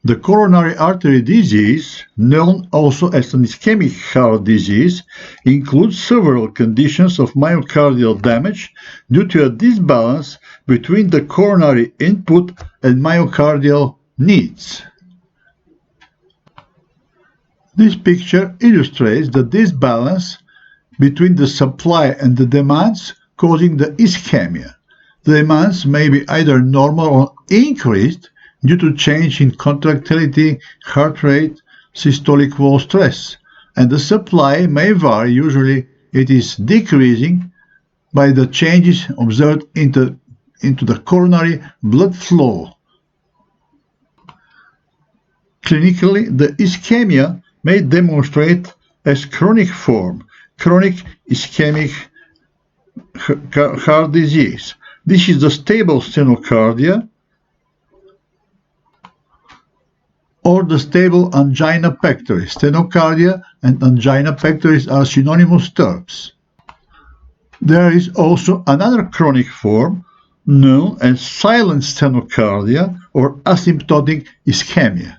The coronary artery disease, known also as an ischemic heart disease, includes several conditions of myocardial damage due to a disbalance between the coronary input and myocardial needs. This picture illustrates the disbalance between the supply and the demands, causing the ischemia. The demands may be either normal or increased due to change in contractility, heart rate, systolic wall stress, and the supply may vary. Usually it is decreasing by the changes observed into the coronary blood flow. Clinically, the ischemia may demonstrate as chronic form, chronic ischemic heart disease. This is the stable stenocardia or the stable angina pectoris. Stenocardia and angina pectoris are synonymous terms. There is also another chronic form known as silent stenocardia or asymptotic ischemia.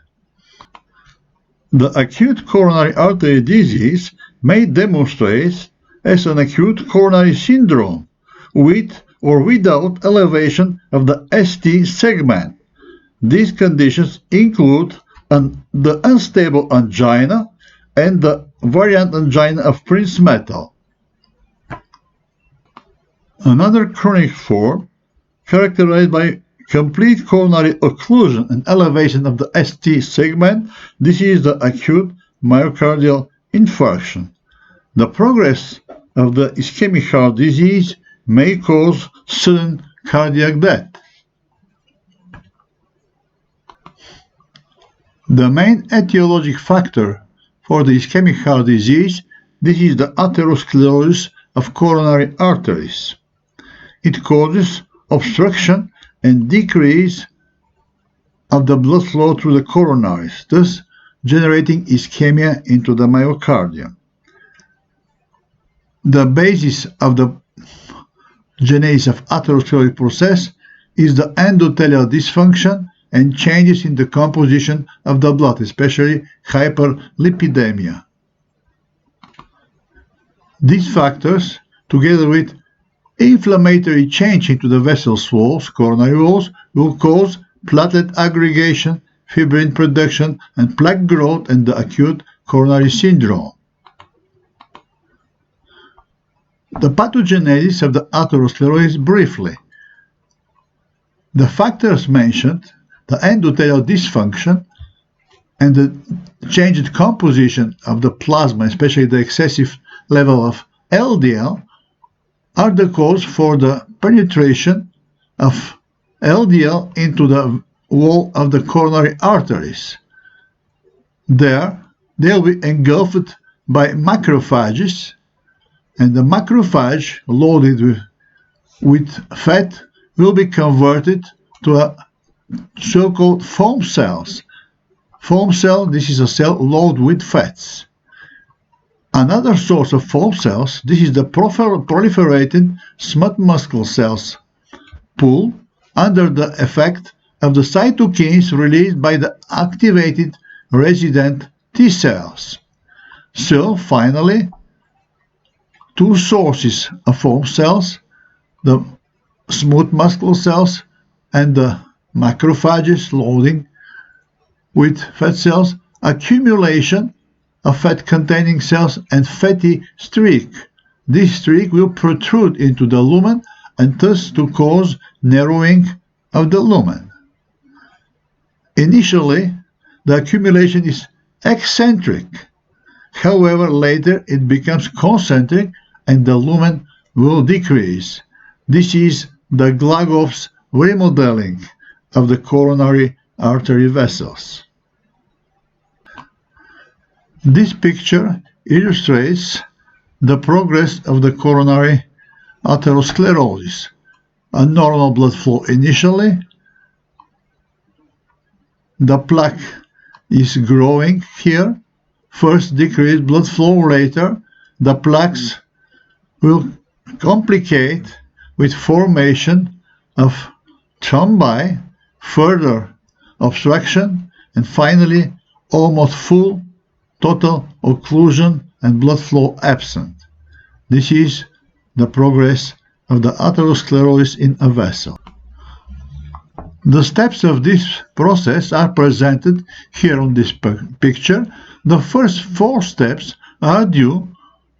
The acute coronary artery disease may demonstrate as an acute coronary syndrome with or without elevation of the ST segment. These conditions include the unstable angina and the variant angina of Prince-Metal. Another chronic form, characterized by complete coronary occlusion and elevation of the ST segment, this is the acute myocardial infarction. The progress of the ischemic heart disease may cause sudden cardiac death. The main etiologic factor for the ischemic heart disease, this is the atherosclerosis of coronary arteries. It causes obstruction and decrease of the blood flow through the coronaries, thus generating ischemia into the myocardium. The basis of the genesis of atherosclerotic process is the endothelial dysfunction and changes in the composition of the blood, especially hyperlipidemia. These factors, together with inflammatory change into the vessels walls, coronary walls, will cause platelet aggregation, fibrin production, and plaque growth and the acute coronary syndrome. The pathogenesis of the atherosclerosis briefly. The factors mentioned, the endothelial dysfunction and the changed composition of the plasma, especially the excessive level of LDL, are the cause for the penetration of LDL into the wall of the coronary arteries. There, they'll be engulfed by macrophages, and the macrophage loaded with fat will be converted to a so-called foam cells. Foam cell, this is a cell loaded with fats. Another source of foam cells, this is the proliferating smooth muscle cells pool under the effect of the cytokines released by the activated resident T cells. So finally, two sources of foam cells, the smooth muscle cells and the macrophages loading with fat cells, accumulation of fat-containing cells and fatty streak. This streak will protrude into the lumen and thus to cause narrowing of the lumen. Initially, the accumulation is eccentric. However, later it becomes concentric and the lumen will decrease. This is the Glagov's remodeling of the coronary artery vessels. This picture illustrates the progress of the coronary atherosclerosis. A normal blood flow initially. The plaque is growing here. First decreased blood flow, later the plaques will complicate with formation of thrombi. Further, obstruction, and finally almost full total occlusion and blood flow absent. This is the progress of the atherosclerosis in a vessel. The steps of this process are presented here on this picture. The first 4 steps are due.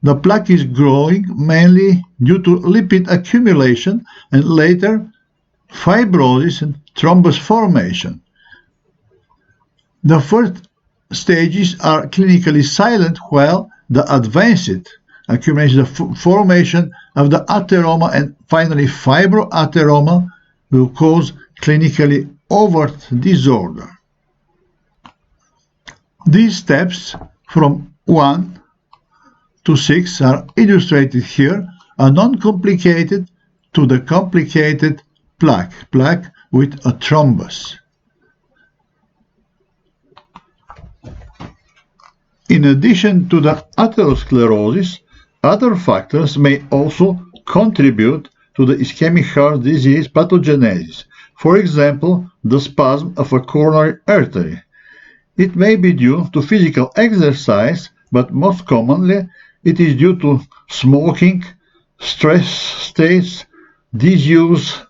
The plaque is growing mainly due to lipid accumulation and later fibrosis and thrombus formation. The first stages are clinically silent, while the advanced accumulation, the formation of the atheroma and finally fibroatheroma will cause clinically overt disorder. These steps from 1 to 6 are illustrated here, are non-complicated to the complicated plaque with a thrombus. In addition to the atherosclerosis, other factors may also contribute to the ischemic heart disease pathogenesis. For example, the spasm of a coronary artery. It may be due to physical exercise, but most commonly it is due to smoking, stress states, disuse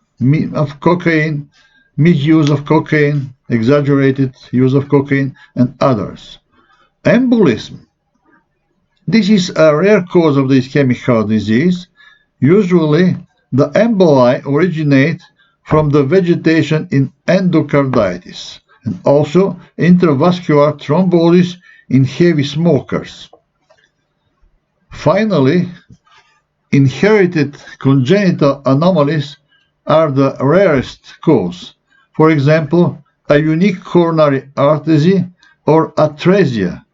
of cocaine, misuse of cocaine, exaggerated use of cocaine, and others. Embolism. This is a rare cause of the ischemic heart disease. Usually, the emboli originate from the vegetation in endocarditis and also intravascular thrombosis in heavy smokers. Finally, inherited congenital anomalies are the rarest cause. For example, a unique coronary artery or atresia,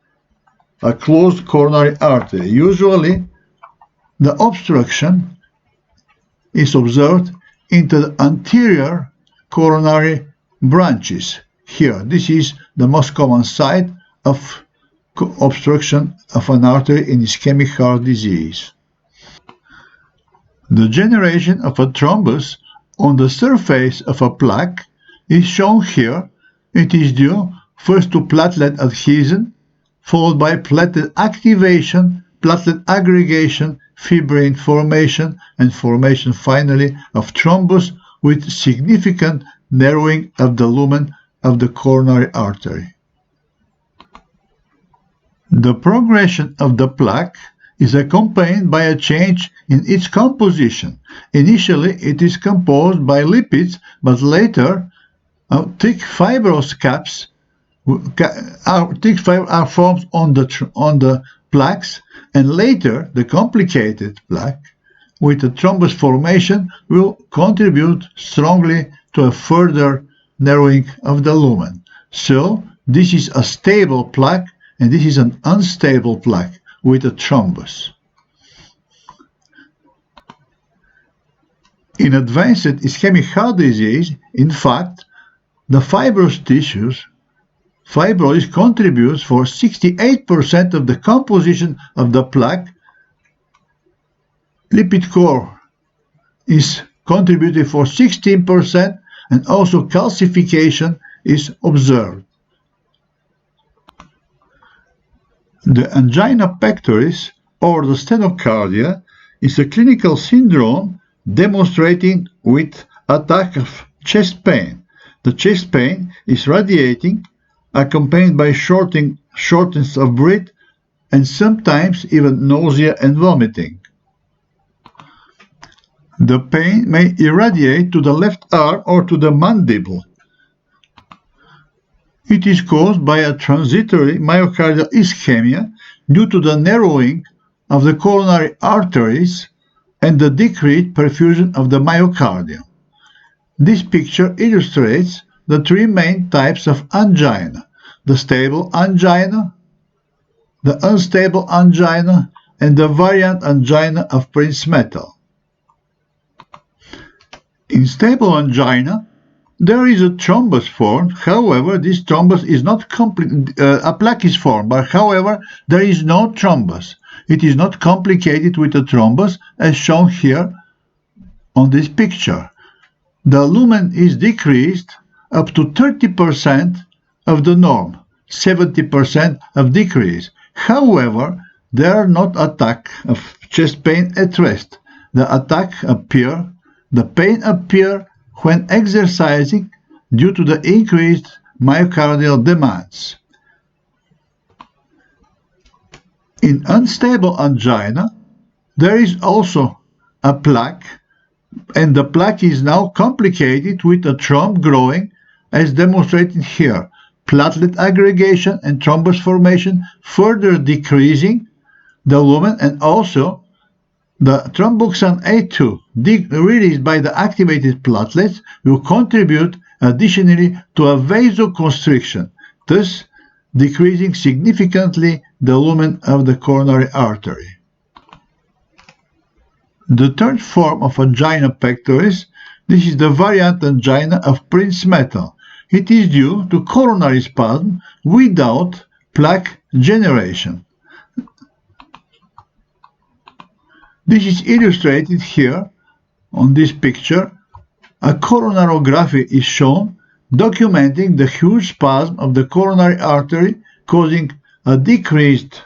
a closed coronary artery. Usually, the obstruction is observed into the anterior coronary branches. Here, this is the most common site of obstruction of an artery in ischemic heart disease. The generation of a thrombus on the surface of a plaque is shown here. It is due first to platelet adhesion, followed by platelet activation, platelet aggregation, fibrin formation, and formation finally of thrombus with significant narrowing of the lumen of the coronary artery. The progression of the plaque is accompanied by a change in its composition. Initially, it is composed by lipids, but later thick fibrous caps are formed on the plaques, and later the complicated plaque with the thrombus formation will contribute strongly to a further narrowing of the lumen. So this is a stable plaque and this is an unstable plaque with a thrombus. In advanced ischemic heart disease, in fact, the fibrous tissues fibrosis contributes for 68% of the composition of the plaque. Lipid core is contributed for 16%, and also calcification is observed. The angina pectoris or the stenocardia is a clinical syndrome demonstrating with attack of chest pain. The chest pain is radiating, accompanied by shortness of breath, and sometimes even nausea and vomiting. The pain may irradiate to the left arm or to the mandible. It is caused by a transitory myocardial ischemia due to the narrowing of the coronary arteries and the decreased perfusion of the myocardium. This picture illustrates the 3 main types of angina: the stable angina, the unstable angina, and the variant angina of Prince-Metal. In stable angina, there is a thrombus formed. However, this thrombus is not complete. A plaque is formed, but however, there is no thrombus. It is not complicated with a thrombus, as shown here on this picture. The lumen is decreased up to 30% of the norm, 70% of decrease. However, there are not attacks of chest pain at rest. The pain appears when exercising due to the increased myocardial demands. In unstable angina, there is also a plaque, and the plaque is now complicated with a thrombus growing, as demonstrated here. Platelet aggregation and thrombus formation further decreasing the lumen, and also the thromboxane A2 released by the activated platelets will contribute additionally to a vasoconstriction, thus decreasing significantly the lumen of the coronary artery. The third form of angina pectoris, this is the variant angina of Prinzmetal. It is due to coronary spasm without plaque generation. This is illustrated here on this picture. A coronarography is shown documenting the huge spasm of the coronary artery causing a decreased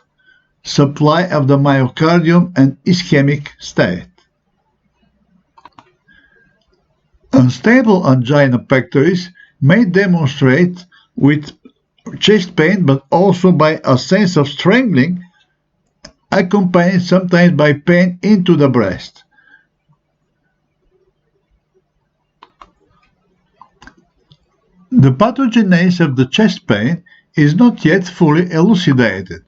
supply of the myocardium and ischemic state. Unstable angina pectoris may demonstrate with chest pain, but also by a sense of strangling, accompanied sometimes by pain into the breast. The pathogenesis of the chest pain is not yet fully elucidated.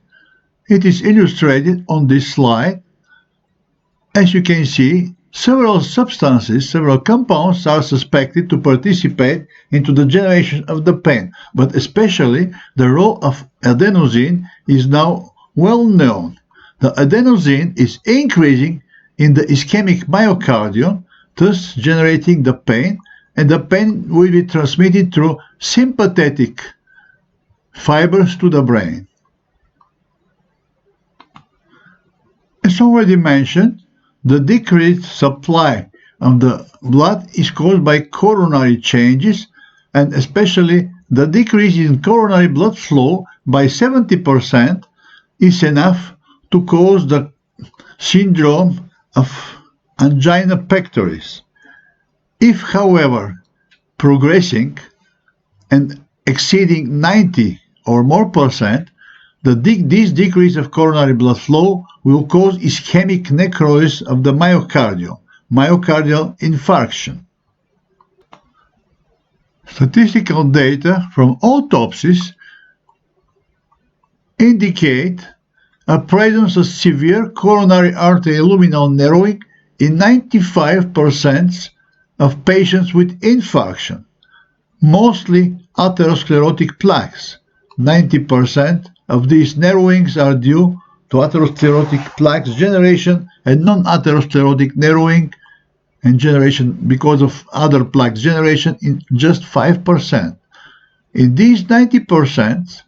It is illustrated on this slide. As you can see, several compounds are suspected to participate into the generation of the pain, but especially the role of adenosine is now well known. The adenosine is increasing in the ischemic myocardium, thus generating the pain, and the pain will be transmitted through sympathetic fibers to the brain. As already mentioned, the decreased supply of the blood is caused by coronary changes, and especially the decrease in coronary blood flow by 70% is enough to cause the syndrome of angina pectoris. If, however, progressing and exceeding 90 or more percent, this decrease of coronary blood flow will cause ischemic necrosis of the myocardium, myocardial infarction. Statistical data from autopsies indicate a presence of severe coronary artery luminal narrowing in 95% of patients with infarction, mostly atherosclerotic plaques. 90% of these narrowings are due to atherosclerotic plaques generation and non-atherosclerotic narrowing and generation because of other plaques generation in just 5%. In these 90%,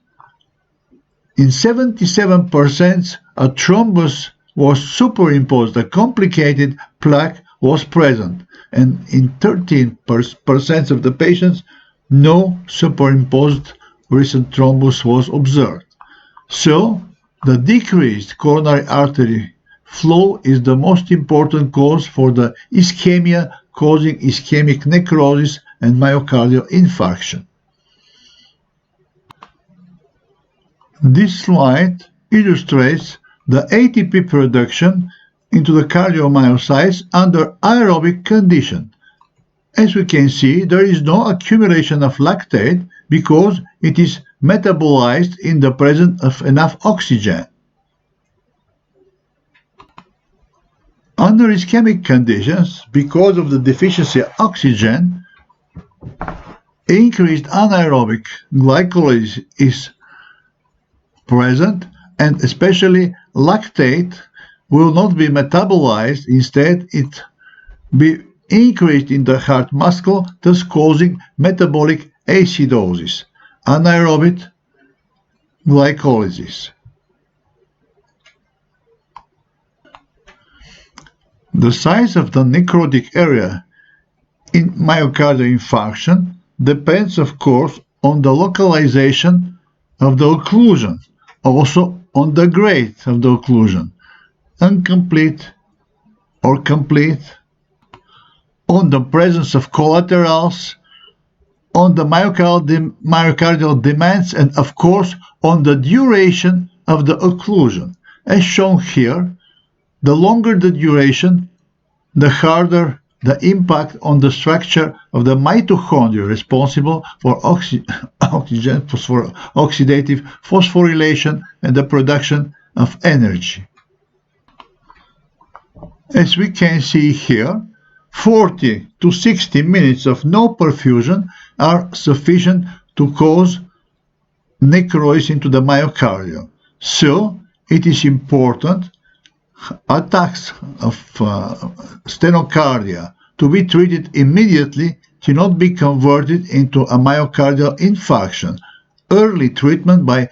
in 77%, a thrombus was superimposed, a complicated plaque was present, and in 13% of the patients, no superimposed recent thrombus was observed. So, the decreased coronary artery flow is the most important cause for the ischemia causing ischemic necrosis and myocardial infarction. This slide illustrates the ATP production into the cardiomyocytes under aerobic condition. As we can see, there is no accumulation of lactate because it is metabolized in the presence of enough oxygen. Under ischemic conditions, because of the deficiency of oxygen, increased anaerobic glycolysis is present, and especially lactate will not be metabolized. Instead, it be increased in the heart muscle, thus causing metabolic acidosis, anaerobic glycolysis. The size of the necrotic area in myocardial infarction depends, of course, on the localization of the occlusion, also on the grade of the occlusion, incomplete or complete, on the presence of collaterals, on the myocardial demands, and of course on the duration of the occlusion. As shown here, the longer the duration, the harder the impact on the structure of the mitochondria responsible for oxidative phosphorylation and the production of energy. As we can see here, 40 to 60 minutes of no perfusion are sufficient to cause necrosis into the myocardium. So, it is important attacks of stenocardia to be treated immediately to not be converted into a myocardial infarction. Early treatment by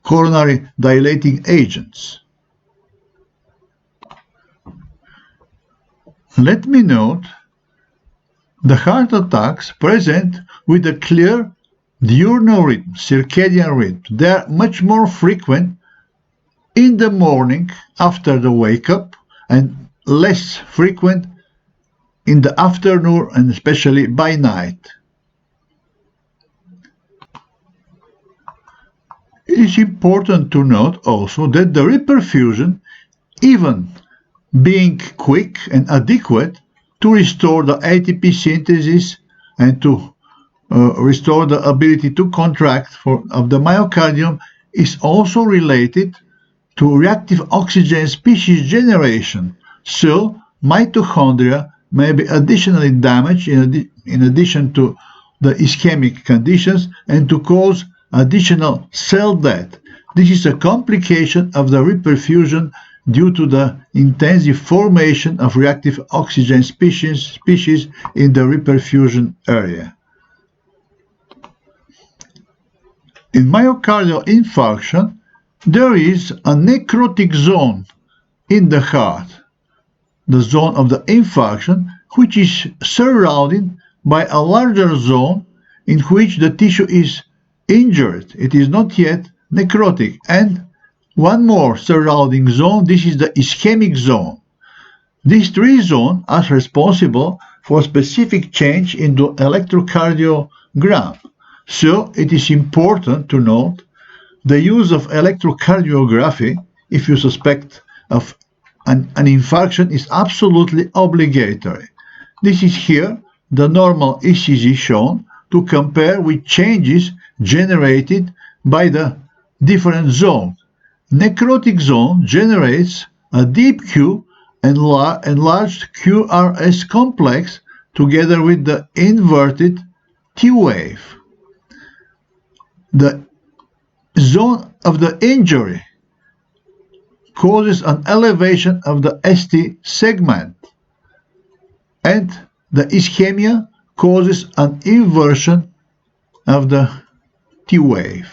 coronary dilating agents. Let me note the heart attacks present with a clear diurnal rhythm, circadian rhythm. They are much more frequent in the morning after the wake-up and less frequent in the afternoon and especially by night. It is important to note also that the reperfusion, even being quick and adequate to restore the ATP synthesis and to restore the ability to contract of the myocardium, is also related to reactive oxygen species generation. So, mitochondria may be additionally damaged in addition to the ischemic conditions and to cause additional cell death. This is a complication of the reperfusion due to the intensive formation of reactive oxygen species in the reperfusion area. In myocardial infarction, there is a necrotic zone in the heart, the zone of the infarction, which is surrounded by a larger zone in which the tissue is injured. It is not yet necrotic. And one more surrounding zone, this is the ischemic zone. These three zones are responsible for specific change in the electrocardiogram. So it is important to note the use of electrocardiography if you suspect of an infarction is absolutely obligatory. This is here the normal ECG shown to compare with changes generated by the different zones. Necrotic zone generates a deep Q and enlarged QRS complex together with the inverted T wave. The zone of the injury causes an elevation of the ST segment, and the ischemia causes an inversion of the T wave.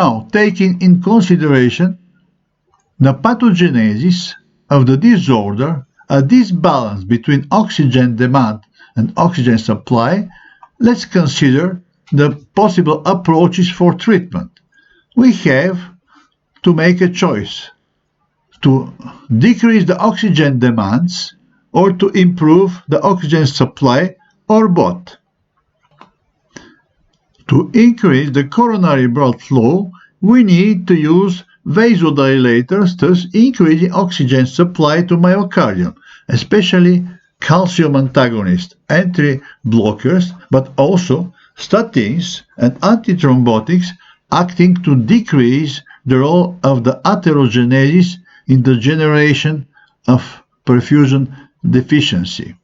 Now, taking in consideration the pathogenesis of the disorder, a disbalance between oxygen demand and oxygen supply, let's consider the possible approaches for treatment. We have to make a choice to decrease the oxygen demands or to improve the oxygen supply, or both. To increase the coronary blood flow, we need to use vasodilators, thus increasing oxygen supply to myocardium, especially calcium antagonists, artery blockers, but also statins and antithrombotics acting to decrease the role of the atherogenesis in the generation of perfusion deficiency.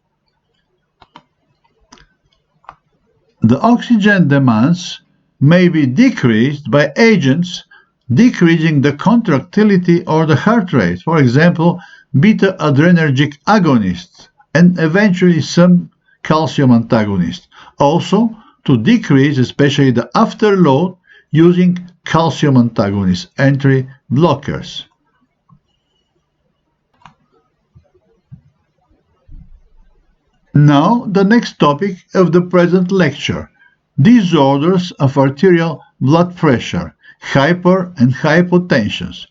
The oxygen demands may be decreased by agents decreasing the contractility or the heart rate, for example, beta-adrenergic agonists, and eventually some calcium antagonists. Also, to decrease especially the afterload using calcium antagonists, artery blockers. Now, the next topic of the present lecture, disorders of arterial blood pressure, hyper and hypotensions.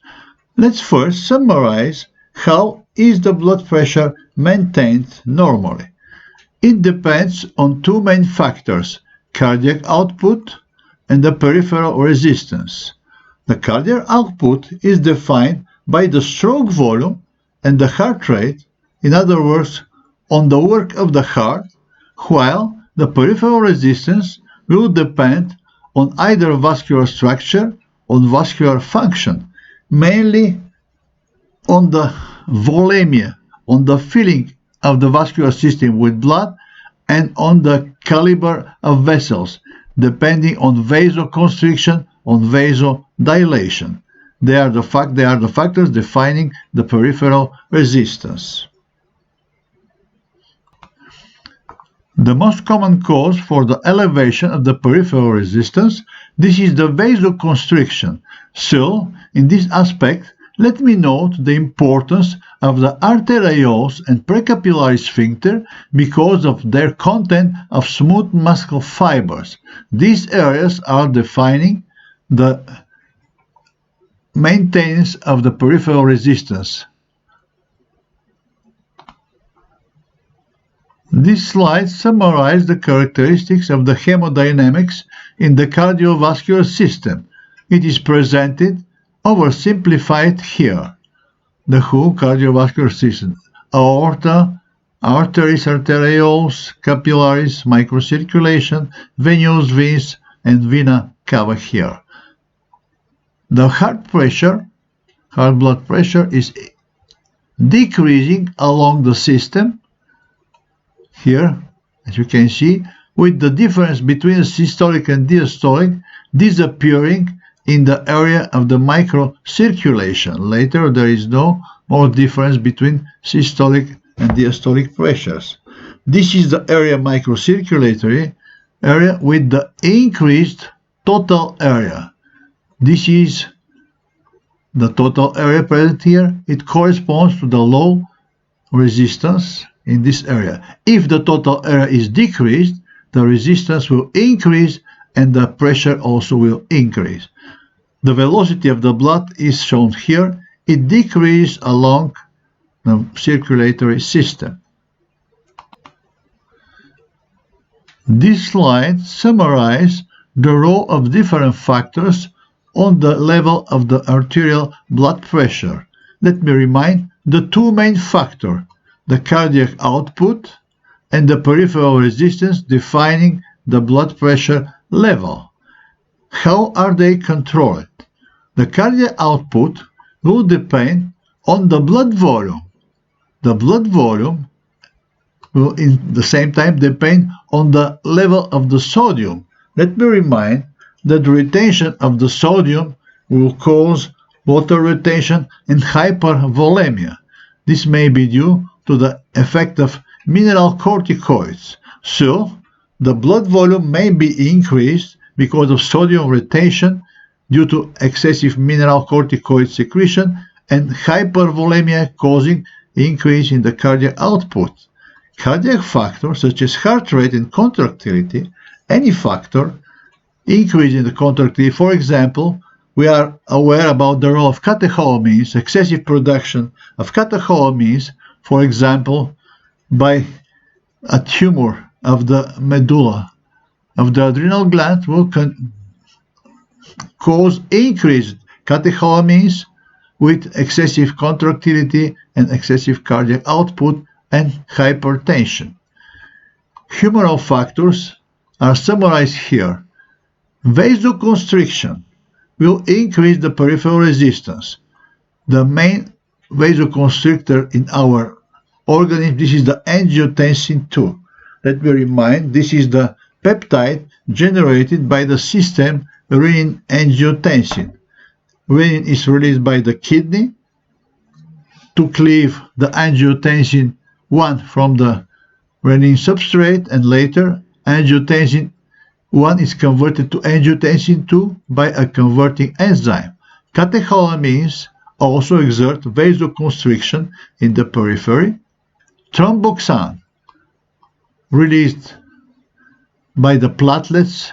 Let's first summarize how is the blood pressure maintained normally. It depends on two main factors, cardiac output and the peripheral resistance. The cardiac output is defined by the stroke volume and the heart rate, in other words, on the work of the heart, while the peripheral resistance will depend on either vascular structure or vascular function, mainly on the volemia, on the filling of the vascular system with blood, and on the caliber of vessels, depending on vasoconstriction, on vasodilation. They are the factors defining the peripheral resistance. The most common cause for the elevation of the peripheral resistance, this is the vasoconstriction. So, in this aspect, let me note the importance of the arterioles and precapillary sphincter because of their content of smooth muscle fibers. These areas are defining the maintenance of the peripheral resistance. This slide summarizes the characteristics of the hemodynamics in the cardiovascular system. It is presented oversimplified here. The whole cardiovascular system: aorta, arteries, arterioles, capillaries, microcirculation, venous veins, and vena cava here. The heart blood pressure is decreasing along the system. Here, as you can see, with the difference between the systolic and diastolic disappearing in the area of the microcirculation. Later, there is no more difference between systolic and diastolic pressures. This is the area microcirculatory area with the increased total area. This is the total area present here. It corresponds to the low resistance in this area. If the total area is decreased, the resistance will increase and the pressure also will increase. The velocity of the blood is shown here. It decreases along the circulatory system. This slide summarizes the role of different factors on the level of the arterial blood pressure. Let me remind the two main factors, the cardiac output and the peripheral resistance defining the blood pressure level. How are they controlled? The cardiac output will depend on the blood volume. The blood volume will in the same time depend on the level of the sodium. Let me remind that the retention of the sodium will cause water retention and hypervolemia. This may be due to the effect of mineral corticoids. So, the blood volume may be increased because of sodium retention due to excessive mineral corticoid secretion, and hypervolemia causing increase in the cardiac output. Cardiac factors such as heart rate and contractility, any factor increase in the contractility. For example, we are aware about the role of catecholamines, excessive production of catecholamines, for example, by a tumor of the medulla of the adrenal gland will cause increased catecholamines with excessive contractility and excessive cardiac output and hypertension. Humoral factors are summarized here. Vasoconstriction will increase the peripheral resistance. The main vasoconstrictor in our organism, this is the angiotensin II. Let me remind, this is the peptide generated by the system renin-angiotensin. Renin is released by the kidney to cleave the angiotensin 1 from the renin substrate, and later angiotensin 1 is converted to angiotensin 2 by a converting enzyme. Catecholamines also exert vasoconstriction in the periphery. Thromboxane, released by the platelets,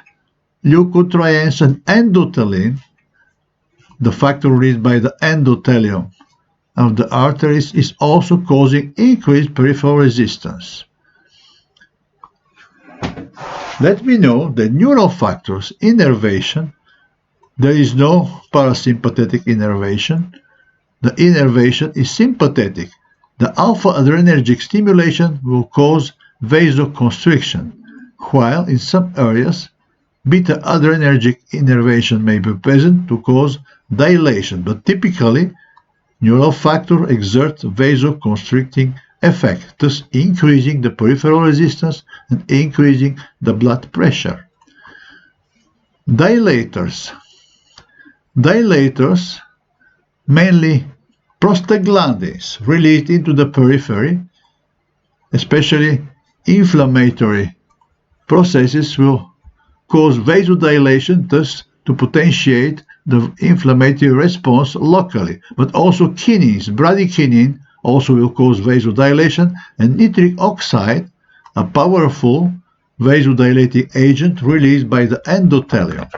leukotrienes, and endothelin, the factor released by the endothelium of the arteries, is also causing increased peripheral resistance. Let me know the neural factors, innervation. There is no parasympathetic innervation. The innervation is sympathetic. The alpha adrenergic stimulation will cause vasoconstriction, while in some areas beta adrenergic innervation may be present to cause dilation, but typically neural factor exerts vasoconstricting effect, thus increasing the peripheral resistance and increasing the blood pressure. Dilators, mainly prostaglandins, released into the periphery, especially inflammatory processes, will cause vasodilation, thus to potentiate the inflammatory response locally. But also kinins, bradykinin, also will cause vasodilation, and nitric oxide, a powerful vasodilating agent released by the endothelium.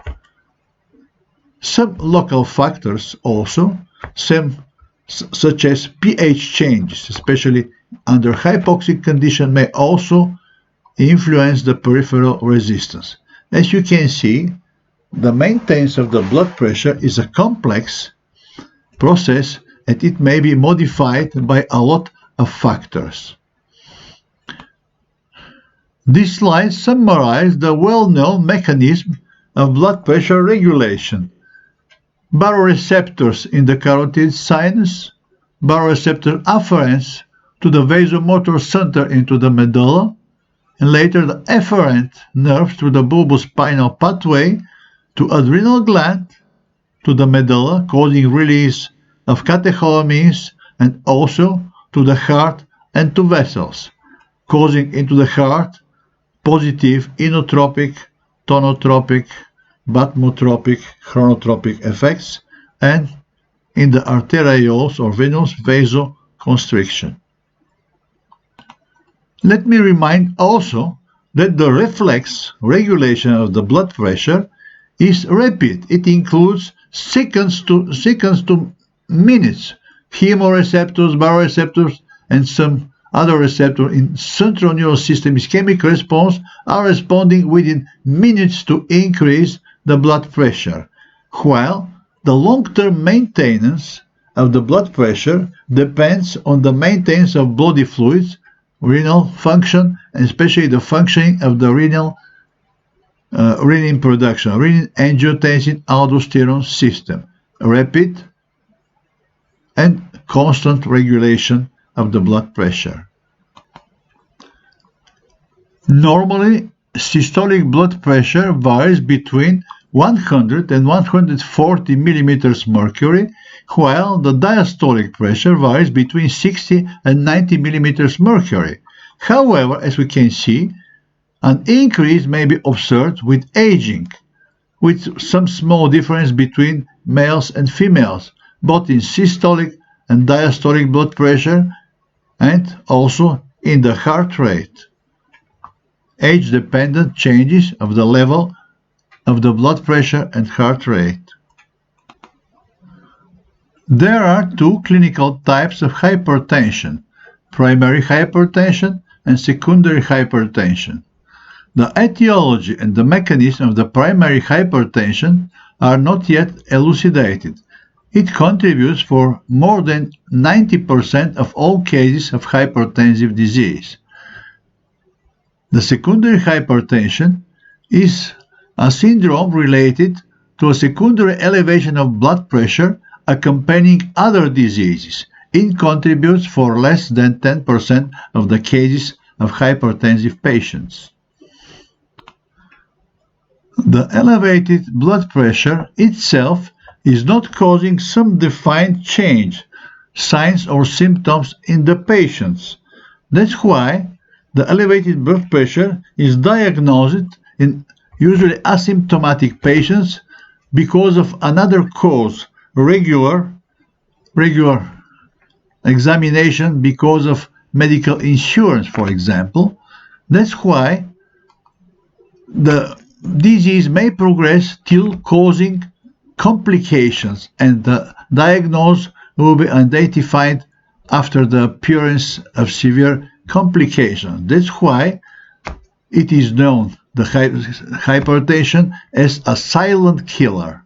Some local factors also, such as pH changes, especially under hypoxic condition, may also influence the peripheral resistance. As you can see, the maintenance of the blood pressure is a complex process, and it may be modified by a lot of factors. This slide summarizes the well-known mechanism of blood pressure regulation. Baroreceptors in the carotid sinus, baroreceptor afferents to the vasomotor center into the medulla, and later the efferent nerve through the bulbospinal pathway to adrenal gland to the medulla, causing release of catecholamines, and also to the heart and to vessels, causing into the heart positive inotropic, tonotropic, batmotropic, chronotropic effects, and in the arterioles or venous vasoconstriction. Let me remind also that the reflex regulation of the blood pressure is rapid. It includes seconds to minutes. Chemoreceptors, baroreceptors, and some other receptors in central nervous system ischemic response are responding within minutes to increase the blood pressure, while the long-term maintenance of the blood pressure depends on the maintenance of body fluids, renal function, and especially the functioning of the renin production, renin-angiotensin-aldosterone system, rapid and constant regulation of the blood pressure. Normally, systolic blood pressure varies between 100 and 140 millimeters mercury, while the diastolic pressure varies between 60 and 90 millimeters mercury. However, as we can see, an increase may be observed with aging. with some small difference between males and females, both in systolic and diastolic blood pressure and also in the heart rate. Age-dependent changes of the level of the blood pressure and heart rate. There are two clinical types of hypertension: primary hypertension and secondary hypertension. The etiology and the mechanism of the primary hypertension are not yet elucidated. It contributes for more than 90% of all cases of hypertensive disease. The secondary hypertension is a syndrome related to a secondary elevation of blood pressure accompanying other diseases. It contributes for less than 10% of the cases of hypertensive patients. The elevated blood pressure itself is not causing some defined change, signs or symptoms in the patients. That's why the elevated blood pressure is diagnosed in usually asymptomatic patients because of another cause, regular examination because of medical insurance, for example. That's why the disease may progress till causing complications, and the diagnosis will be identified after the appearance of severe complications. That's why it is known, the hypertension, as a silent killer.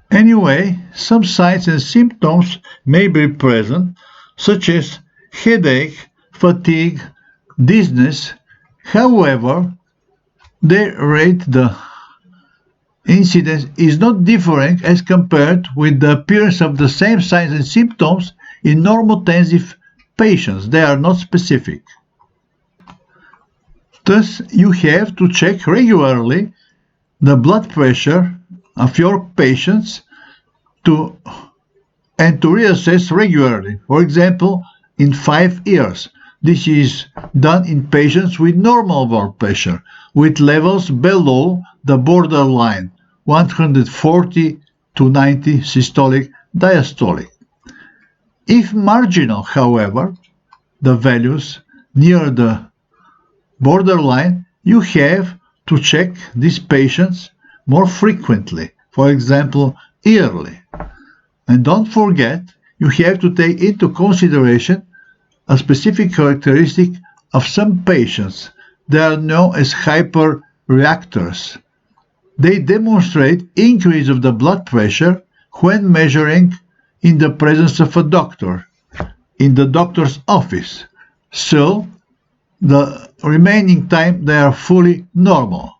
Anyway, some signs and symptoms may be present, such as headache, fatigue, dizziness. However, their rate, the incidence, is not differing as compared with the appearance of the same signs and symptoms in normotensive patients. They are not specific. Thus, you have to check regularly the blood pressure of your patients and to reassess regularly. For example, in 5 years. This is done in patients with normal blood pressure, with levels below the borderline, 140 to 90 systolic diastolic. If marginal, however, the values near the borderline, you have to check these patients more frequently, for example, yearly. And don't forget, you have to take into consideration a specific characteristic of some patients. They are known as hyperreactors. They demonstrate increase of the blood pressure when measuring in the presence of a doctor, in the doctor's office. So, the remaining time they are fully normal.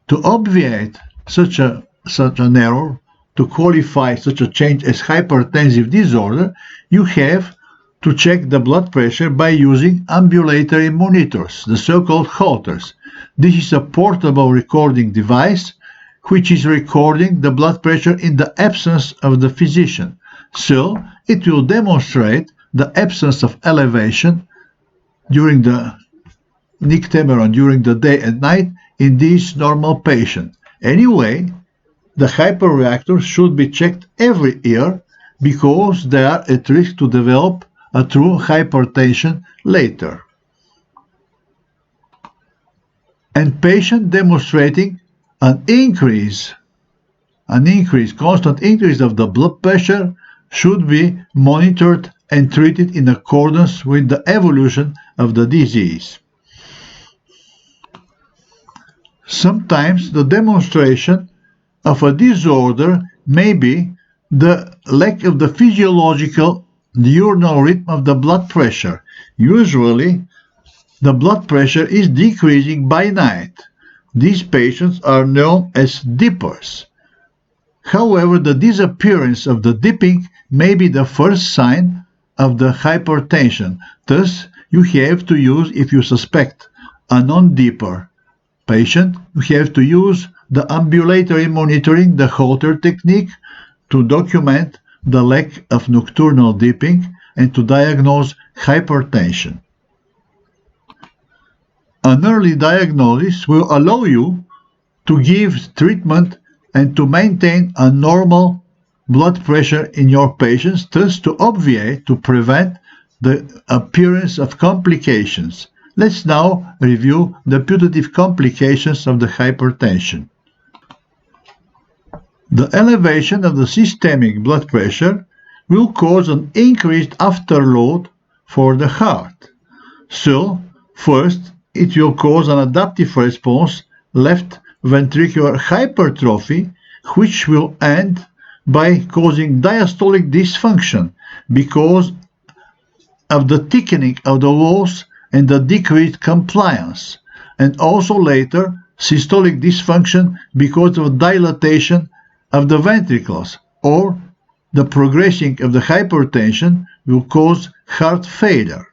To obviate such an error, to qualify such a change as hypertensive disorder, you have to check the blood pressure by using ambulatory monitors, the so-called Holters. This is a portable recording device which is recording the blood pressure in the absence of the physician. So, it will demonstrate the absence of elevation during the nictemeron during the day and night in these normal patients. Anyway, the hyperreactors should be checked every year because they are at risk to develop a true hypertension later. And patient demonstrating an increase, constant increase of the blood pressure should be monitored and treated in accordance with the evolution of the disease. Sometimes the demonstration of a disorder may be the lack of the physiological diurnal rhythm of the blood pressure. Usually, the blood pressure is decreasing by night. These patients are known as dippers. However, the disappearance of the dipping may be the first sign of the hypertension. Thus, you have to use, if you suspect a non-dipper patient, you have to use the ambulatory monitoring, the Holter technique, to document the lack of nocturnal dipping and to diagnose hypertension. An early diagnosis will allow you to give treatment and to maintain a normal blood pressure in your patients, thus to obviate, to prevent the appearance of complications. Let's now review the putative complications of the hypertension. The elevation of the systemic blood pressure will cause an increased afterload for the heart. So, first, it will cause an adaptive response, left ventricular hypertrophy, which will end by causing diastolic dysfunction because of the thickening of the walls and the decreased compliance, and also later systolic dysfunction because of dilatation of the ventricles, or the progressing of the hypertension will cause heart failure.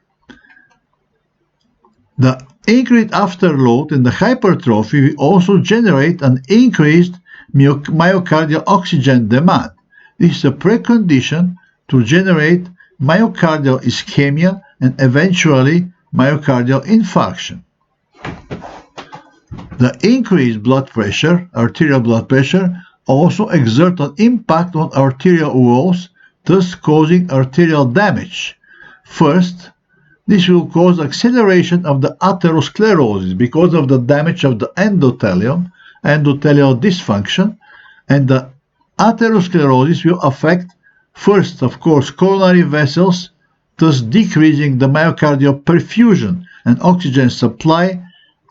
The increased afterload in the hypertrophy will also generate an increased myocardial oxygen demand. This is a precondition to generate myocardial ischemia and eventually myocardial infarction. The increased blood pressure, arterial blood pressure, also exerts an impact on arterial walls, thus causing arterial damage. First, this will cause acceleration of the atherosclerosis because of the damage of the endothelium, endothelial dysfunction, and the atherosclerosis will affect first, of course, coronary vessels, thus decreasing the myocardial perfusion and oxygen supply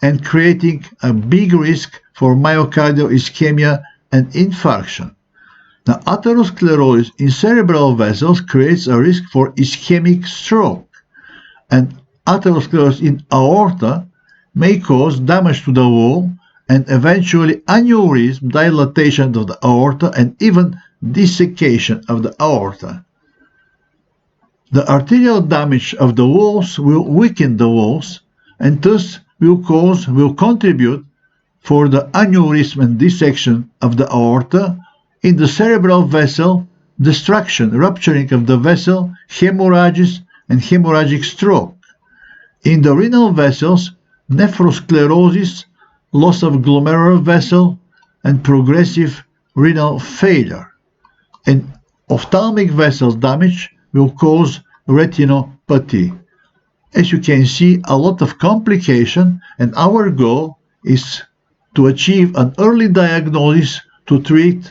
and creating a big risk for myocardial ischemia and infarction. The atherosclerosis in cerebral vessels creates a risk for ischemic stroke, and atherosclerosis in aorta may cause damage to the wall and eventually aneurysm, dilatation of the aorta, and even desiccation of the aorta. The arterial damage of the walls will weaken the walls and thus will contribute for the aneurysm and dissection of the aorta. In the cerebral vessel, destruction, rupturing of the vessel, hemorrhages, and hemorrhagic stroke. In the renal vessels, nephrosclerosis, loss of glomerular vessel, and progressive renal failure. And ophthalmic vessels damage will cause retinopathy. As you can see, a lot of complication, and our goal is to achieve an early diagnosis to treat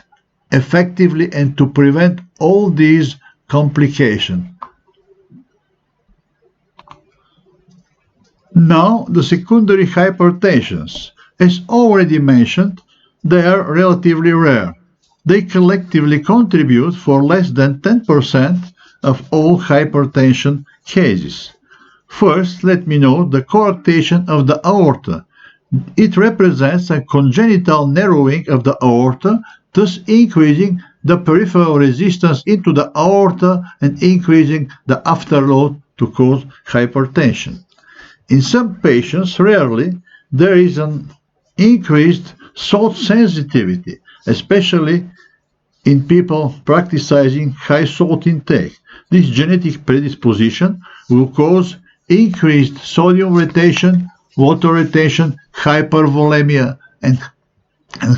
effectively and to prevent all these complications. Now, the secondary hypertensions. As already mentioned, they are relatively rare. They collectively contribute for less than 10% of all hypertension cases. First, let me note the coarctation of the aorta. It represents a congenital narrowing of the aorta, thus increasing the peripheral resistance into the aorta and increasing the afterload to cause hypertension. In some patients, rarely, there is an increased salt sensitivity, especially in people practicing high salt intake. This genetic predisposition will cause increased sodium retention, water retention, hypervolemia, and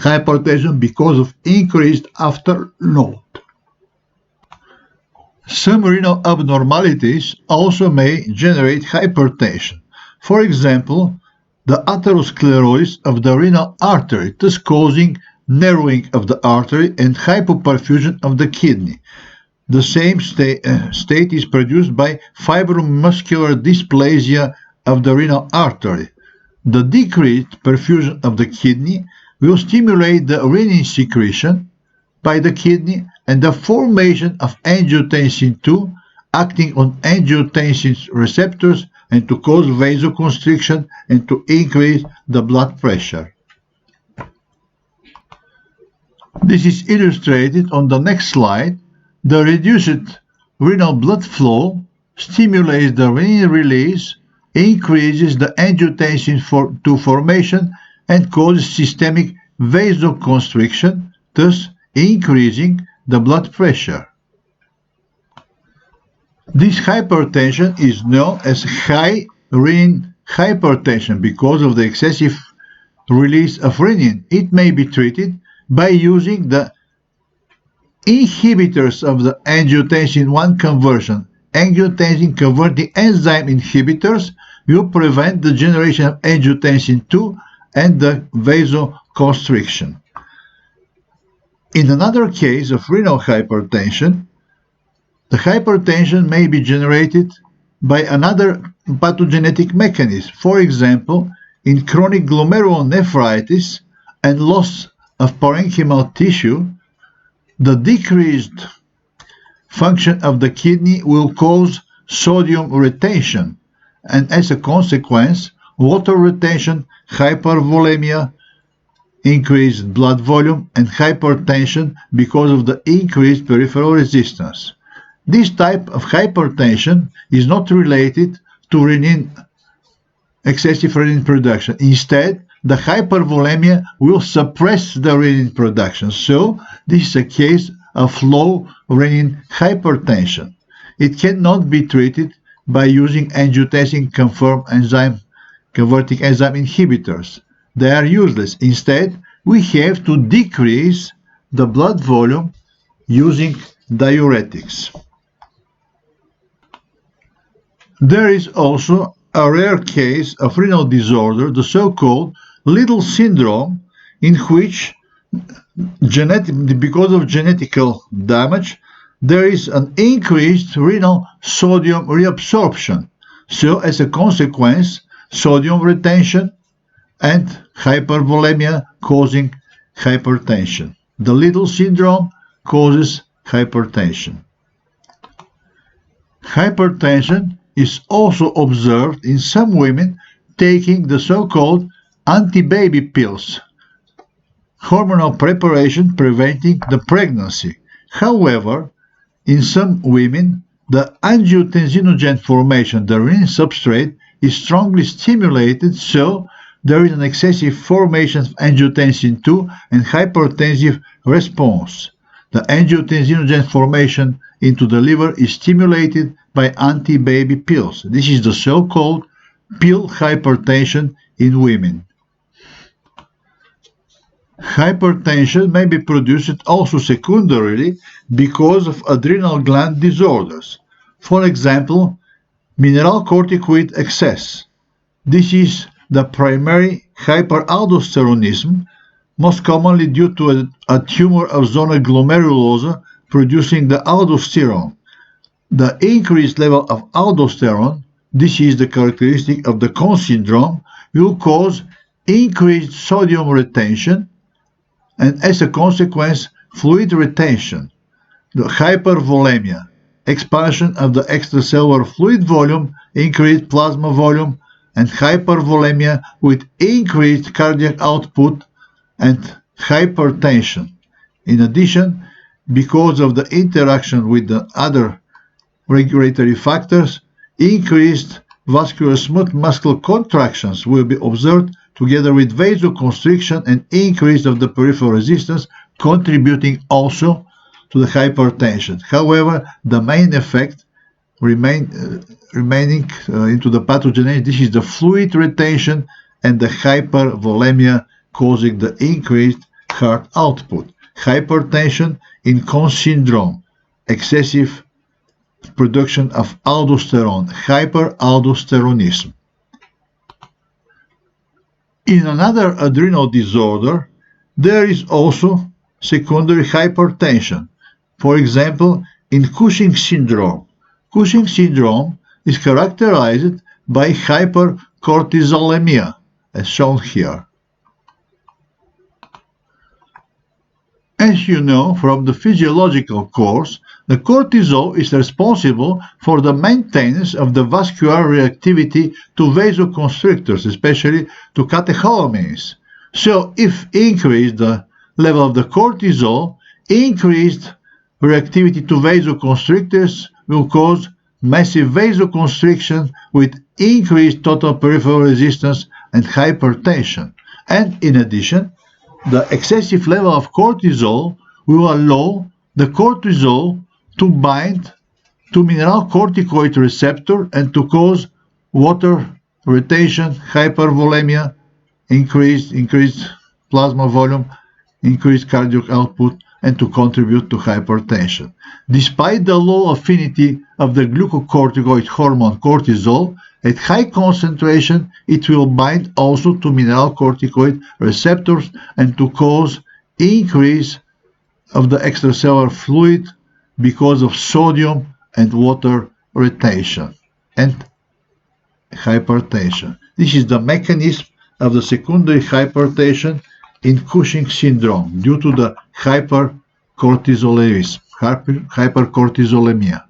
hypertension because of increased afterload. Some renal abnormalities also may generate hypertension. For example, the atherosclerosis of the renal artery, thus causing narrowing of the artery and hypoperfusion of the kidney. The same state is produced by fibromuscular dysplasia of the renal artery. The decreased perfusion of the kidney will stimulate the renin secretion by the kidney and the formation of angiotensin II, acting on angiotensin receptors and to cause vasoconstriction and to increase the blood pressure. This is illustrated on the next slide. The reduced renal blood flow stimulates the renin release, increases the angiotensin II formation, and causes systemic vasoconstriction, thus increasing the blood pressure. This hypertension is known as high renin hypertension because of the excessive release of renin, it may be treated by using the inhibitors of the angiotensin 1 conversion. Angiotensin converting enzyme inhibitors will prevent the generation of angiotensin 2 and the vasoconstriction. In another case of renal hypertension, the hypertension may be generated by another pathogenetic mechanism. For example, in chronic glomerulonephritis and loss of parenchymal tissue, the decreased function of the kidney will cause sodium retention, and as a consequence, water retention, hypervolemia, increased blood volume, and hypertension because of the increased peripheral resistance. This type of hypertension is not related to excessive renin production. Instead, the hypervolemia will suppress the renin production. So, this is a case of low renin hypertension. It cannot be treated by using angiotensin converting enzyme inhibitors. They are useless. Instead, we have to decrease the blood volume using diuretics. There is also a rare case of renal disorder, the so-called Little syndrome, in which because of genetical damage, there is an increased renal sodium reabsorption. So, as a consequence, sodium retention and hypervolemia causing hypertension. The Little syndrome causes hypertension. Hypertension is also observed in some women taking the so-called anti-baby pills, hormonal preparation preventing the pregnancy. However, in some women, the angiotensinogen formation, the renin substrate, is strongly stimulated, so there is an excessive formation of angiotensin 2 and hypertensive response. The angiotensinogen formation into the liver is stimulated by anti-baby pills. This is the so-called pill hypertension in women. Hypertension may be produced also secondarily because of adrenal gland disorders. For example, mineralocorticoid excess. This is the primary hyperaldosteronism, most commonly due to a tumor of zona glomerulosa producing the aldosterone. The increased level of aldosterone, this is the characteristic of the Cone syndrome, will cause increased sodium retention and as a consequence fluid retention, the hypervolemia, expansion of the extracellular fluid volume, increased plasma volume, and hypervolemia with increased cardiac output and hypertension. In addition, because of the interaction with the other regulatory factors, increased vascular smooth muscle contractions will be observed together with vasoconstriction and increase of the peripheral resistance, contributing also to the hypertension. However, the main effect remaining into the pathogenesis, this is the fluid retention and the hypervolemia causing the increased heart output. Hypertension in Cone syndrome, excessive production of aldosterone, hyperaldosteronism. In another adrenal disorder, there is also secondary hypertension. For example, in Cushing syndrome. Cushing syndrome is characterized by hypercortisolemia, as shown here. As you know from the physiological course, the cortisol is responsible for the maintenance of the vascular reactivity to vasoconstrictors, especially to catecholamines. So, if increased the level of the cortisol, increased reactivity to vasoconstrictors will cause massive vasoconstriction with increased total peripheral resistance and hypertension. And in addition, the excessive level of cortisol will allow the cortisol to bind to mineralocorticoid receptor and to cause water rotation, hypervolemia, increased plasma volume, increased cardiac output, and to contribute to hypertension. Despite the low affinity of the glucocorticoid hormone cortisol, at high concentration it will bind also to mineralocorticoid receptors and to cause increase of the extracellular fluid because of sodium and water retention and hypertension. This is the mechanism of the secondary hypertension in Cushing syndrome due to the hypercortisolemia.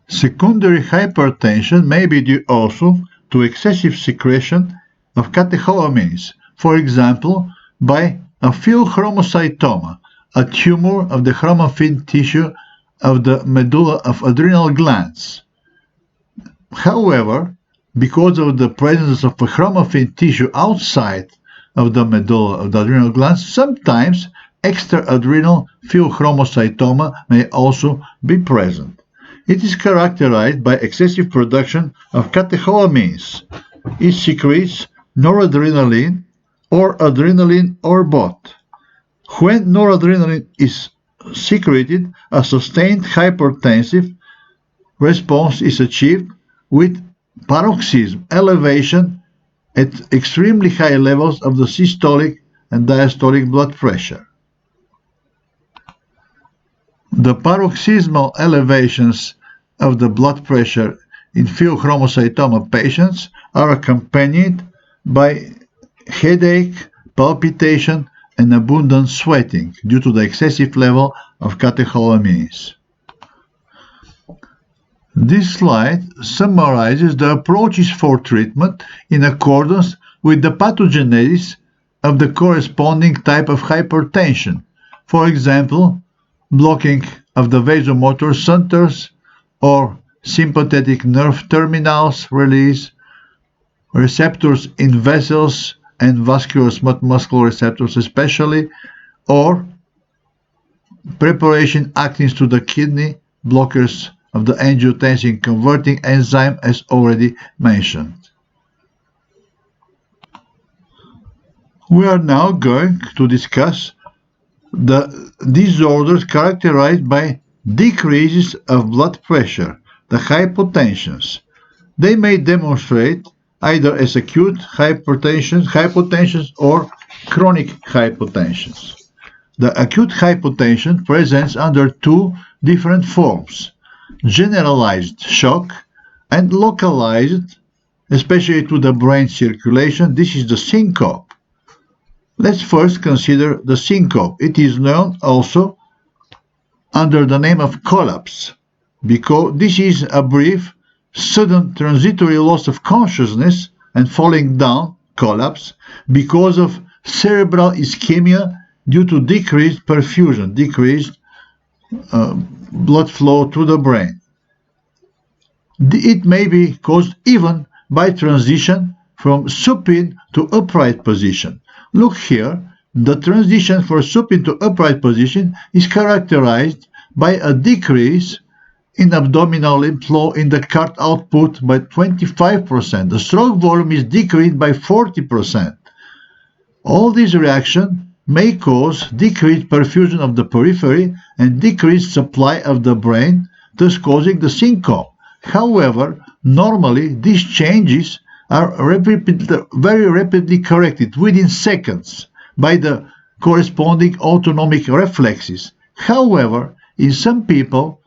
Secondary hypertension may be due also to excessive secretion of catecholamines, for example, by a pheochromocytoma, a tumor of the chromaffin tissue of the medulla of adrenal glands. However, because of the presence of a chromaffin tissue outside of the medulla of the adrenal glands, sometimes extra-adrenal pheochromocytoma may also be present. It is characterized by excessive production of catecholamines. It secretes noradrenaline or adrenaline or both. When noradrenaline is secreted, a sustained hypertensive response is achieved with paroxysm, elevation at extremely high levels of the systolic and diastolic blood pressure. The paroxysmal elevations of the blood pressure in pheochromocytoma patients are accompanied by headache, palpitation, and abundant sweating due to the excessive level of catecholamines. This slide summarizes the approaches for treatment in accordance with the pathogenesis of the corresponding type of hypertension. For example, blocking of the vasomotor centers or sympathetic nerve terminals release, receptors in vessels and vascular smooth muscle receptors especially, or preparation actins to the kidney, blockers of the angiotensin converting enzyme as already mentioned. We are now going to discuss the disorders characterized by decreases of blood pressure, the hypotensions. They may demonstrate either as acute hypotensions or chronic hypotensions. The acute hypotension presents under two different forms: generalized shock and localized, especially to the brain circulation. This is the syncope. Let's first consider the syncope. It is known also under the name of collapse, because this is a brief, sudden transitory loss of consciousness and falling down, collapse, because of cerebral ischemia due to decreased perfusion, decreased blood flow to the brain. It may be caused even by transition from supine to upright position. Look here, the transition from supine to upright position is characterized by a decrease in abdominal lymph flow in the cart output by 25%. The stroke volume is decreased by 40%. All these reactions may cause decreased perfusion of the periphery and decreased supply of the brain, thus causing the syncope. However, normally these changes are very rapidly corrected within seconds by the corresponding autonomic reflexes. However, in some people,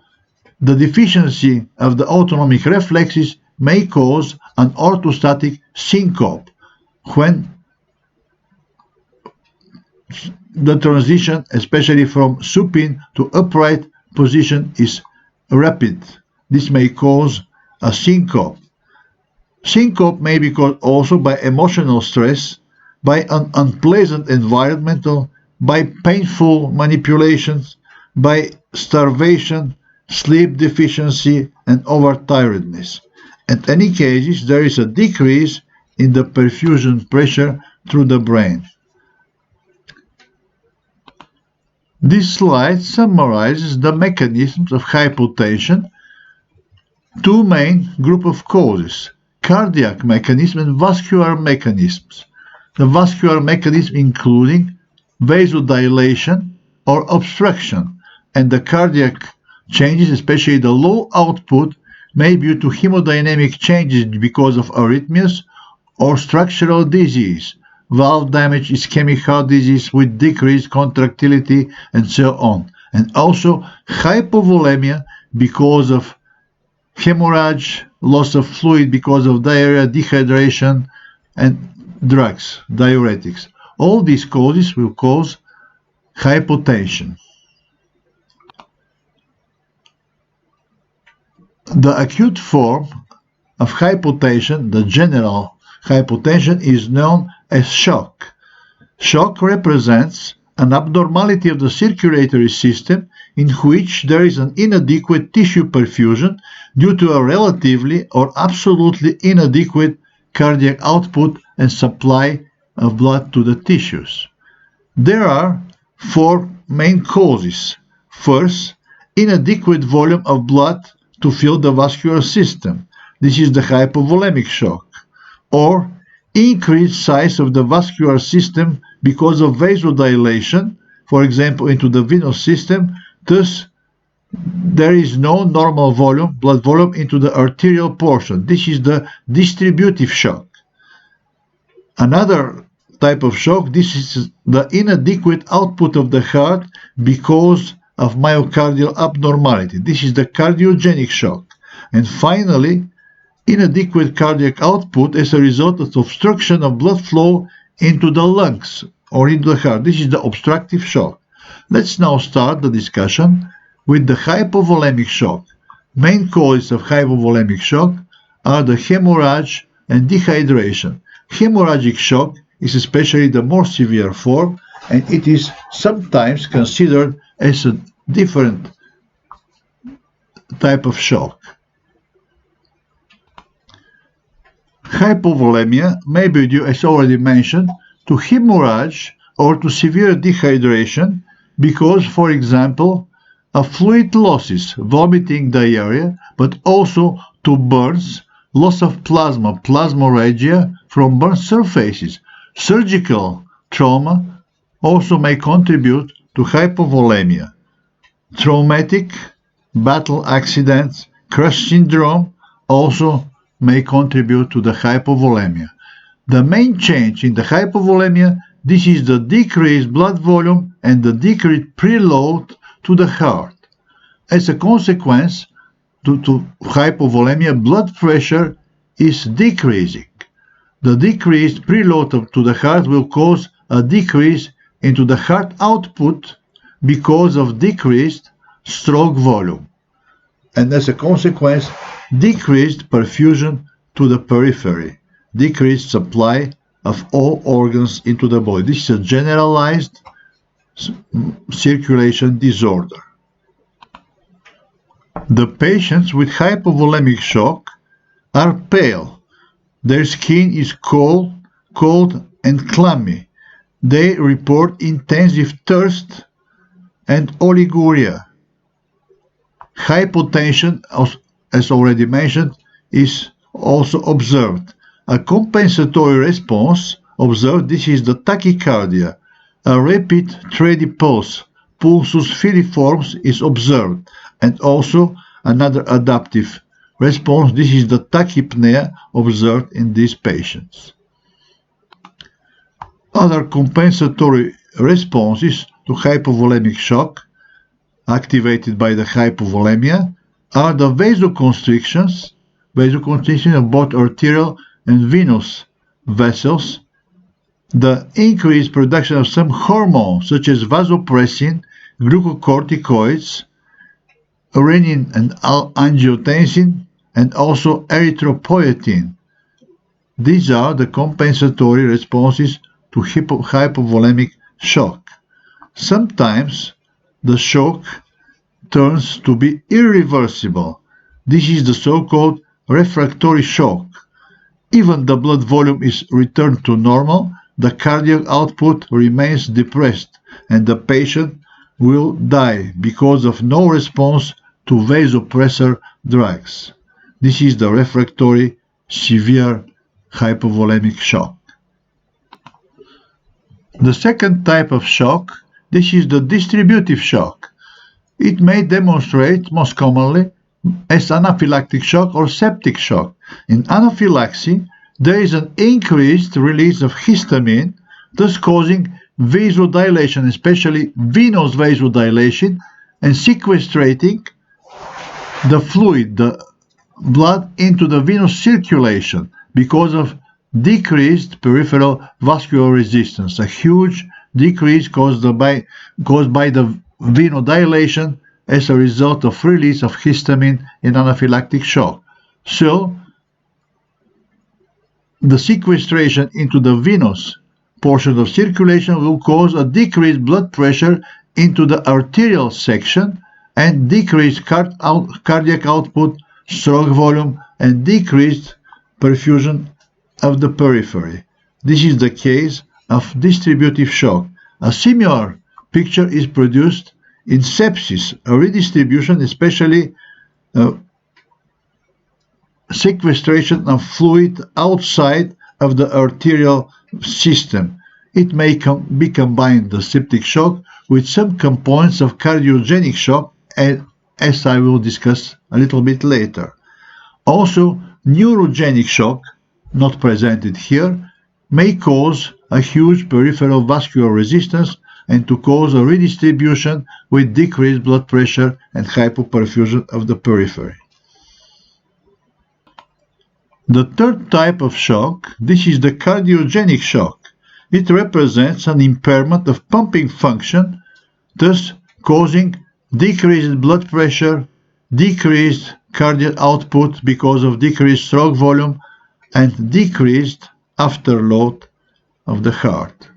the deficiency of the autonomic reflexes may cause an orthostatic syncope when the transition, especially from supine to upright position, is rapid. This may cause a syncope. Syncope may be caused also by emotional stress, by an unpleasant environmental, by painful manipulations, by starvation, sleep deficiency, and overtiredness. In any cases, there is a decrease in the perfusion pressure through the brain. This slide summarizes the mechanisms of hypotension two main group of causes: cardiac mechanism and vascular mechanisms. The vascular mechanism including vasodilation or obstruction, and the cardiac changes, especially the low output, may be due to hemodynamic changes because of arrhythmias or structural disease, valve damage, ischemic heart disease with decreased contractility, and so on. And also hypovolemia because of hemorrhage, loss of fluid because of diarrhea, dehydration, and drugs, diuretics. All these causes will cause hypotension. The acute form of hypotension, the general hypotension, is known as shock. Shock represents an abnormality of the circulatory system in which there is an inadequate tissue perfusion due to a relatively or absolutely inadequate cardiac output and supply of blood to the tissues. There are four main causes. First, inadequate volume of blood to fill the vascular system. This is the hypovolemic shock. Or increased size of the vascular system because of vasodilation, for example, into the venous system. Thus, there is no normal volume, blood volume, into the arterial portion. This is the distributive shock. Another type of shock, this is the inadequate output of the heart because of myocardial abnormality. This is the cardiogenic shock. And finally, inadequate cardiac output as a result of obstruction of blood flow into the lungs or into the heart. This is the obstructive shock. Let's now start the discussion with the hypovolemic shock. Main causes of hypovolemic shock are the hemorrhage and dehydration. Hemorrhagic shock is especially the more severe form, and it is sometimes considered as a different type of shock. Hypovolemia may be due, as already mentioned, to hemorrhage or to severe dehydration because, for example, of fluid losses, vomiting, diarrhea, but also to burns, loss of plasma, plasmorrhagia from burn surfaces. Surgical trauma also may contribute to hypovolemia. Traumatic, battle accidents, crash syndrome also may contribute to the hypovolemia. The main change in the hypovolemia, this is the decreased blood volume and the decreased preload to the heart. As a consequence, due to hypovolemia, blood pressure is decreasing. The decreased preload to the heart will cause a decrease into the heart output because of decreased stroke volume, and as a consequence, decreased perfusion to the periphery, decreased supply of all organs into the body. This is a generalized circulation disorder. The patients with hypovolemic shock are pale. Their skin is cold and clammy. They report intensive thirst and oliguria. Hypotension, as already mentioned, is also observed. A compensatory response observed, this is the tachycardia. A rapid steady pulse, pulsus filiformis, is observed, and also another adaptive response, this is the tachypnea observed in these patients. Other compensatory responses to hypovolemic shock activated by the hypovolemia are the vasoconstrictions of both arterial and venous vessels, the increased production of some hormones such as vasopressin, glucocorticoids, renin and angiotensin, and also erythropoietin. These are the compensatory responses to hypovolemic shock. Sometimes the shock turns to be irreversible. This is the so-called refractory shock. Even the blood volume is returned to normal, the cardiac output remains depressed, and the patient will die because of no response to vasopressor drugs. This is the refractory severe hypovolemic shock. The second type of shock, this is the distributive shock. It may demonstrate most commonly as anaphylactic shock or septic shock. In anaphylaxis, there is an increased release of histamine, thus causing vasodilation, especially venous vasodilation, and sequestrating the fluid, the blood, into the venous circulation because of decreased peripheral vascular resistance, a huge decrease caused by the venodilation as a result of release of histamine in anaphylactic shock. So, the sequestration into the venous portion of circulation will cause a decreased blood pressure into the arterial section and decreased cardiac output, stroke volume, and decreased perfusion of the periphery. This is the case of distributive shock. A similar picture is produced in sepsis, a redistribution, especially sequestration of fluid outside of the arterial system. It may be combined, the septic shock, with some components of cardiogenic shock, as I will discuss a little bit later. Also, neurogenic shock, not presented here, may cause a huge peripheral vascular resistance and to cause a redistribution with decreased blood pressure and hypoperfusion of the periphery. The third type of shock, this is the cardiogenic shock. It represents an impairment of pumping function, thus causing decreased blood pressure, decreased cardiac output because of decreased stroke volume, and decreased afterload of the heart.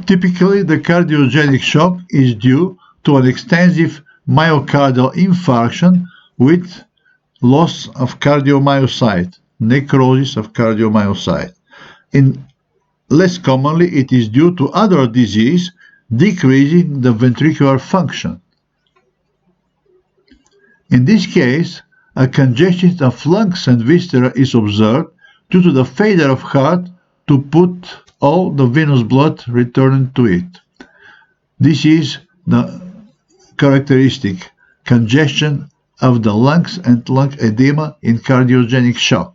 Typically, the cardiogenic shock is due to an extensive myocardial infarction with loss of cardiomyocyte, necrosis of cardiomyocyte. Less commonly, it is due to other disease, decreasing the ventricular function. In this case, a congestion of lungs and viscera is observed due to the failure of heart to put all the venous blood returning to it. This is the characteristic congestion of the lungs and lung edema in cardiogenic shock.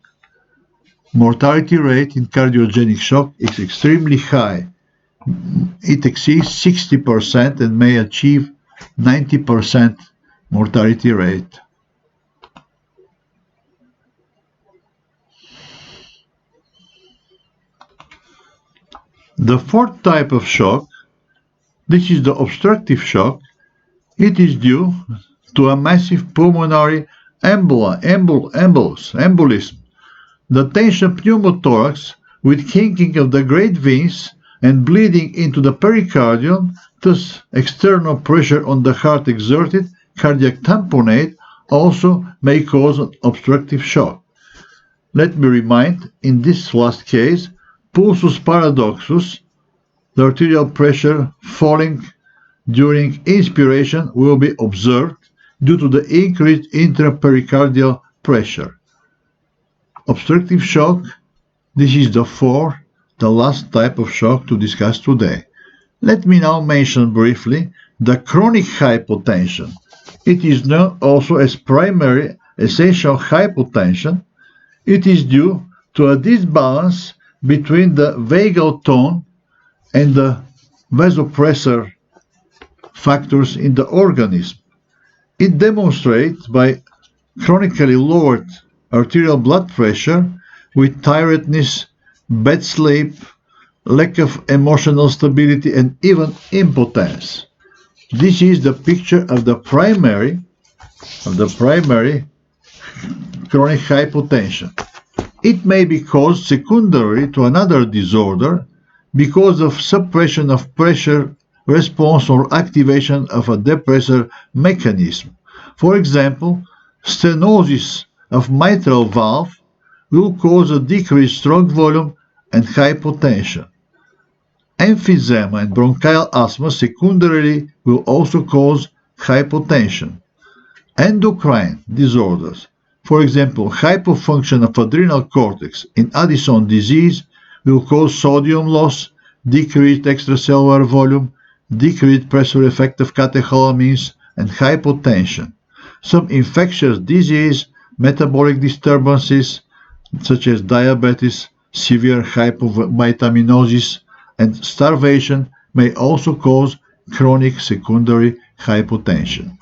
Mortality rate in cardiogenic shock is extremely high. It exceeds 60% and may achieve 90% mortality rate. The fourth type of shock, this is the obstructive shock. It is due to a massive pulmonary embolism. The tension pneumothorax with kinking of the great veins and bleeding into the pericardium, thus external pressure on the heart exerted, cardiac tamponade, also may cause an obstructive shock. Let me remind, in this last case, pulsus paradoxus, the arterial pressure falling during inspiration will be observed due to the increased intrapericardial pressure. Obstructive shock, this is the last type of shock to discuss today. Let me now mention briefly the chronic hypotension. It is known also as primary essential hypotension. It is due to a disbalance between the vagal tone and the vasopressor factors in the organism. It demonstrates by chronically lowered arterial blood pressure with tiredness, bad sleep, lack of emotional stability, and even impotence. This is the picture of the primary chronic hypotension. It may be caused secondary to another disorder because of suppression of pressure response or activation of a depressor mechanism. For example, stenosis of mitral valve will cause a decreased stroke volume and hypotension. Emphysema and bronchial asthma secondarily will also cause hypotension. Endocrine disorders, for example, hypofunction of adrenal cortex in Addison disease, will cause sodium loss, decreased extracellular volume, decreased pressure effect of catecholamines, and hypotension. Some infectious disease, metabolic disturbances, such as diabetes, severe hypovitaminosis, and starvation, may also cause chronic secondary hypotension.